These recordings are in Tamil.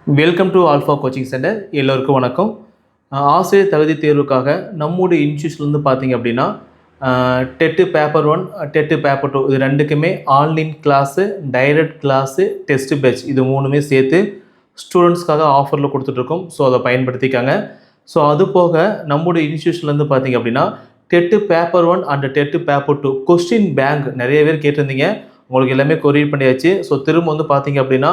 Welcome to alpha coaching centre. எல்லோருக்கும் வணக்கம். ஆசிரியர் தகுதி தேர்வுக்காக நம்முடைய இன்ஸ்டியூஷன்லேருந்து பார்த்தீங்க அப்படின்னா டெட்டு பேப்பர் 1 டெட்டு பேப்பர் 2 இது ரெண்டுக்குமே online class, direct class, test batch இது மூணுமே சேர்த்து ஸ்டூடெண்ட்ஸ்க்காக ஆஃபரில் கொடுத்துட்ருக்கோம். ஸோ அதை பயன்படுத்திக்காங்க. ஸோ அது போக நம்முடைய இன்ஸ்டியூஷன்லேருந்து பார்த்தீங்க அப்படின்னா TET paper 1 and TET paper 2 question bank நிறைய பேர் கேட்டிருந்தீங்க. உங்களுக்கு எல்லாமே கொரியர் பண்ணியாச்சு. ஸோ திரும்ப வந்து பார்த்தீங்க அப்படின்னா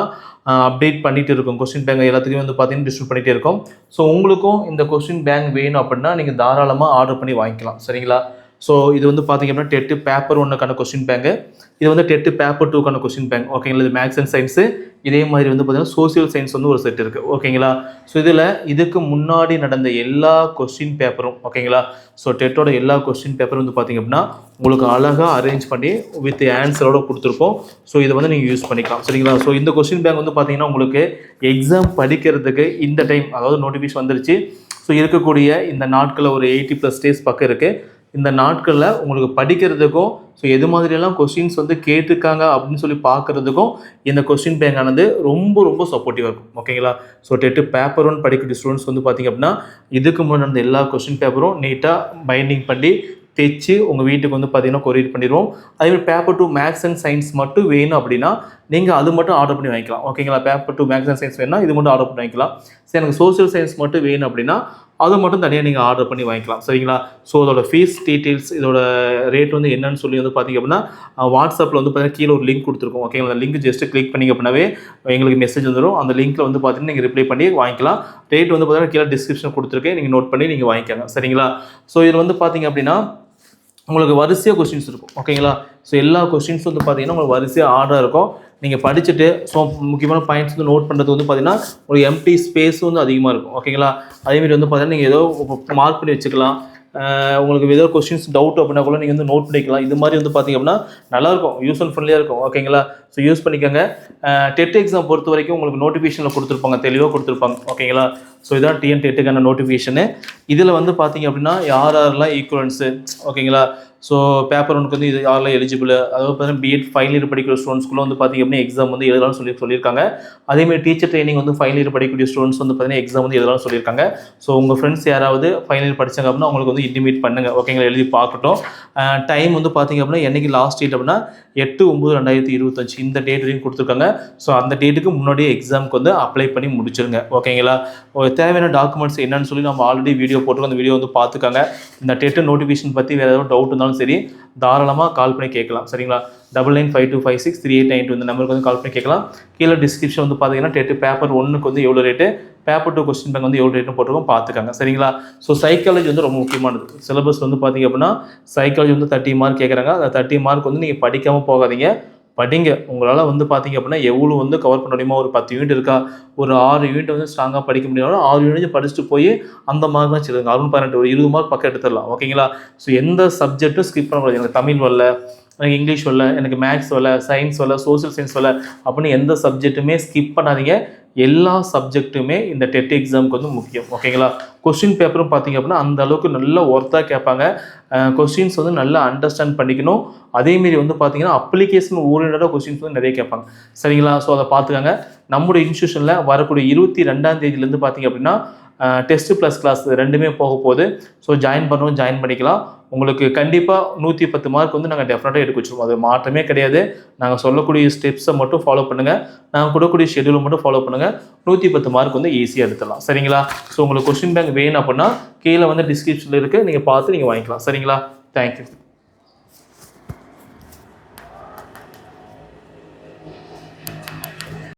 அப்டேட் பண்ணிகிட்டு இருக்கும். கொஸ்டின் பேங்க் எல்லாத்துக்குமே வந்து பார்த்தீங்கன்னா டிஸ்ட்ரிபியூட் பண்ணிகிட்டே இருக்கும். ஸோ உங்களுக்கும் இந்த கொஸ்டின் பேங்க் வேணும் அப்படின்னா நீங்கள் தாராளமாக ஆர்டர் பண்ணி வாங்கிக்கலாம். சரிங்களா? ஸோ இது வந்து பார்த்தீங்க அப்படின்னா டெட்டு பேப்பர் 1க்கான கொஸ்டின் பேங்கு, இது வந்து டெட்டு பேப்பர் 2க்கான கொஸ்டின் பேங்க். ஓகேங்களா? இது மேக்ஸ் அண்ட் சயின்ஸு, இதே மாதிரி வந்து பார்த்தீங்கன்னா சோசியல் சயின்ஸ் வந்து ஒரு செட் இருக்குது. ஓகேங்களா? ஸோ இதில் இதுக்கு முன்னாடி நடந்த எல்லா கொஸ்டின் பேப்பரும் ஓகேங்களா? ஸோ டெட்டோட எல்லா கொஸ்டின் பேப்பரும் வந்து பார்த்தீங்க அப்படின்னா உங்களுக்கு அழகாக அரேஞ்ச் பண்ணி வித் ஆன்சரோட கொடுத்துருப்போம். ஸோ இதை வந்து நீங்கள் யூஸ் பண்ணிக்கலாம். சரிங்களா? ஸோ இந்த கொஸ்டின் பேங்க் வந்து பார்த்தீங்கன்னா உங்களுக்கு எக்ஸாம் படிக்கிறதுக்கு இந்த டைம் அதாவது நோட்டிஃபிகேஷன் வந்துருச்சு. ஸோ இருக்கக்கூடிய இந்த நாட்களில் ஒரு 80+ டேஸ் பக்கம் இருக்குது. இந்த நாட்களில் உங்களுக்கு படிக்கிறதுக்கும் ஸோ எது மாதிரியெல்லாம் கொஸ்டின்ஸ் வந்து கேட்டிருக்காங்க அப்படின்னு சொல்லி பார்க்குறதுக்கும் இந்த கொஸ்டின் பேங்க் ஆனது ரொம்ப ரொம்ப சப்போர்ட்டிவாக இருக்கும். ஓகேங்களா? ஸோ டெட்டு பேப்பர் 1 படிக்கிற ஸ்டூடெண்ட்ஸ் வந்து பார்த்திங்க அப்படின்னா இதுக்கு முன்னாடி நடந்த எல்லா கொஸ்டின் பேப்பரும் நீட்டாக பைண்டிங் பண்ணி தைச்சு உங்கள் வீட்டுக்கு வந்து பார்த்தீங்கன்னா கொரியர் பண்ணிடுவோம். அதேமாதிரி பேப்பர் 2 மேக்ஸ் அண்ட் சயின்ஸ் மட்டும் வேணும் அப்படின்னா நீங்கள் அது மட்டும் ஆர்டர் பண்ணி வாங்கிக்கலாம். ஓகேங்களா? பேப்பர் 2 மேக்ஸ் அண்ட் சயின்ஸ் வேணும்னா இது மட்டும் ஆர்டர் பண்ணி வாங்கிக்கலாம். சரி, எனக்கு சோஷியல் சயின்ஸ் மட்டும் வேணும் அப்படின்னா அது மட்டும் தனியாக நீங்கள் ஆர்டர் பண்ணி வாங்கிக்கலாம். சரிங்களா? ஸோ அதோட ஃபீஸ் டீட்டெயில்ஸ் இதோட ரேட் வந்து என்னன்னு சொல்லி வந்து பார்த்திங்க அப்படின்னா வாட்ஸ்அப்பில் வந்து பார்த்தீங்கன்னா கீழே ஒரு லிங்க் கொடுத்துருக்கோம். ஓகேங்களா? அந்த லிங்க் ஜஸ்ட்டு கிளிக் பண்ணிங்க அப்படின்னாவே எங்களுக்கு மெசேஜ் வந்துடும். அந்த லிங்க்கில் வந்து பார்த்தீங்கன்னா நீங்கள் ரிப்ளை பண்ணி வாங்கிக்கலாம். ரேட் வந்து பார்த்தீங்கன்னா கீழே டிஸ்கிரிப்ஷன் கொடுத்துருக்கேன், நீங்கள் நோட் பண்ணி நீங்கள் வாங்கிக்கோங்க. சரிங்களா? ஸோ இதில் வந்து பார்த்தீங்க அப்படின்னா உங்களுக்கு வரிசையாக கொஸ்டின்ஸ் இருக்கும். ஓகேங்களா? ஸோ எல்லா கொஸ்டின்ஸும் வந்து பார்த்தீங்கன்னா உங்களுக்கு வரிசையாக ஆர்டராக இருக்கும். நீங்கள் படிச்சுட்டு ஸோ முக்கியமான பாயிண்ட்ஸ் வந்து நோட் பண்ணுறது வந்து பார்த்தீங்கன்னா உங்களுக்கு எம்டி ஸ்பேஸும் வந்து அதிகமாக இருக்கும். ஓகேங்களா? அதேமாதிரி வந்து பார்த்தீங்கன்னா நீங்கள் ஏதோ மார்க் பண்ணி வச்சுக்கலாம். உங்களுக்கு ஏதோ கொஸ்டின்ஸ் டவுட் அப்படின்னா கூட நீங்கள் வந்து நோட் பண்ணிக்கலாம். இது மாதிரி வந்து பார்த்திங்க அப்படின்னா நல்லாயிருக்கும், யூஸ் அண்ட் ஃப்ரெண்ட்லியாக இருக்கும். ஓகேங்களா? ஸோ யூஸ் பண்ணிக்கோங்க. டெட் எக்ஸாம் பொறுத்த வரைக்கும் உங்களுக்கு நோட்டிஃபிகேஷனில் கொடுத்துருப்பாங்க, தெளிவாக கொடுத்துருப்பாங்க. ஓகேங்களா? ஸோ இதான் டிஎன் டெட்டுக்கான நோட்டிஃபிகேஷனு. இதில் வந்து பார்த்திங்க அப்படின்னா யாரெல்லாம் ஈக்குவலன்ஸு ஓகேங்களா? ஸோ பேப்பர் 1க்கு வந்து இது யாரெல்லாம் எலிஜிபிள், அதாவது பார்த்தீங்கன்னா பிஎட் ஃபைனல் இயர் படிக்கிற ஸ்டூடெண்ட்ஸ்க்குள்ள வந்து பார்த்திங்க அப்படின்னா எக்ஸாம் வந்து எழுதலாம்னு சொல்லியிருக்காங்க. அதேமாதிரி டீச்சர் ட்ரைனிங் வந்து ஃபைனல் இயர் படிக்கக்கூடிய ஸ்டூடெண்ட்ஸ் வந்து பார்த்தீங்கன்னா எக்ஸாம் வந்து எழுதலாம்னு சொல்லியிருக்காங்க. ஸோ உங்கள் ஃப்ரெண்ட்ஸ் யாராவது ஃபைனல் இயர் படித்தாங்க அப்படின்னா அவங்களுக்கு வந்து இன்டிமேட் பண்ணுங்கள். ஓகேங்களா? எழுதி பார்க்கட்டும். டைம் வந்து பார்த்திங்க அப்படின்னா என்றைக்கு லாஸ்ட் டேட் அப்படின்னா 8/9/2025 இந்த டேட் வரைக்கும் கொடுத்துருக்காங்க. ஸோ அந்த டேட்டுக்கு முன்னாடியே எக்ஸாமுக்கு வந்து அப்ளை பண்ணி முடிச்சிருங்க. ஓகேங்களா? தேவையான டாக்குமெண்ட்ஸ் என்னன்னு சொல்லி நம்ம ஆல்ரெடி வீடியோ போட்டுருக்கோம். அந்த வீடியோ வந்து பார்த்துக்காங்க. இந்த டெட்டு நோட்டிஃபிகேஷன் பற்றி வேறு ஏதாவது டவுட் இருந்தாலும் சரி தாராளமாக கால் பண்ணி கேட்கலாம். சரிங்களா? 9952563892 இந்த நம்பருக்கு வந்து கால் பண்ணி கேட்கலாம். கீழே டிஸ்கிரிப்ஷன் வந்து பார்த்தீங்கன்னா டெட்டு பேப்பர் 1க்கு வந்து எவ்வளோ ரேட்டு, பேப்பர் 2 கொஸ்டின் பேங்க் வந்து எவ்வளோ ரேட்னு போட்டிருக்கோம், பார்த்துக்காங்க. சரிங்களா? ஸோ சைக்காலஜி வந்து ரொம்ப முக்கியமானது. சிலபஸ் வந்து பார்த்தீங்க அப்படின்னா சைக்காலஜி வந்து 30 மார்க் கேட்குறாங்க. அந்த 30 மார்க் வந்து நீங்கள் படிக்காமல் போகாதீங்க, படிங்க. உங்களால் வந்து பார்த்தீங்க அப்படின்னா எவ்வளோ வந்து கவர் பண்ண முடியுமோ, ஒரு 10 யூனிட் இருக்கா, ஒரு 6 யூனிட் வந்து ஸ்ட்ராங்காக படிக்க முடியும். 6 யூனிட் படிச்சுட்டு போய் அந்த மார்க் தான் சொல்லுங்க. 18 ஒரு 20 மார்க் பக்கம் எடுத்துடலாம். ஓகேங்களா? ஸோ எந்த சப்ஜெக்ட்டும் ஸ்கிப் பண்ணக்கூடாது. எனக்கு தமிழ் வரல, எனக்கு இங்கிலீஷ் வரல, எனக்கு மேக்ஸ் வரல, சயின்ஸ் வரல, சோஷியல் சயின்ஸ் வரல அப்படின்னு எந்த சப்ஜெக்ட்டுமே ஸ்கிப் பண்ணாதீங்க. எல்லா சப்ஜெக்ட்டுமே இந்த டெட் எக்ஸாமுக்கு வந்து முக்கியம். ஓகேங்களா? கொஸ்டின் பேப்பரும் பார்த்தீங்க அப்படின்னா அந்த அளவுக்கு நல்ல ஒர்த்தாக கேட்பாங்க. கொஸ்டின்ஸ் வந்து நல்லா அண்டர்ஸ்டாண்ட் பண்ணிக்கணும். அதேமாரி வந்து பார்த்தீங்கன்னா அப்ளிகேஷன் ஓரியன்டாக கொஸ்டின்ஸ் வந்து நிறைய கேட்பாங்க. சரிங்களா? ஸோ அதை பார்த்துக்காங்க. நம்முடைய இன்ஸ்டியூஷனில் வரக்கூடிய 22ஆம் தேதியிலேருந்து பார்த்தீங்க அப்படின்னா டெஸ்ட்டு ப்ளஸ் கிளாஸ் ரெண்டுமே போக போகுது. ஸோ ஜாயின் பண்ணிக்கலாம். உங்களுக்கு கண்டிப்பாக 110 மார்க் வந்து நாங்கள் டெஃபினட்டாக எடுக்க வச்சுருவோம். அது மாற்றமே கிடையாது. நாங்கள் சொல்லக்கூடிய ஸ்டெப்ஸை மட்டும் ஃபாலோ பண்ணுங்கள், நாங்கள் கொடுக்கக்கூடிய ஷெடியூலை மட்டும் ஃபாலோ பண்ணுங்கள். 110 மார்க் வந்து ஈஸியாக எடுத்துடலாம். சரிங்களா? ஸோ உங்களுக்கு கொஸ்டின் பேங்க் வேணும் அப்படின்னா கீழே வந்து டிஸ்கிரிப்ஷனில் இருக்குது, நீங்கள் பார்த்து நீங்கள் வாங்கிக்கலாம். சரிங்களா? தேங்க்யூ.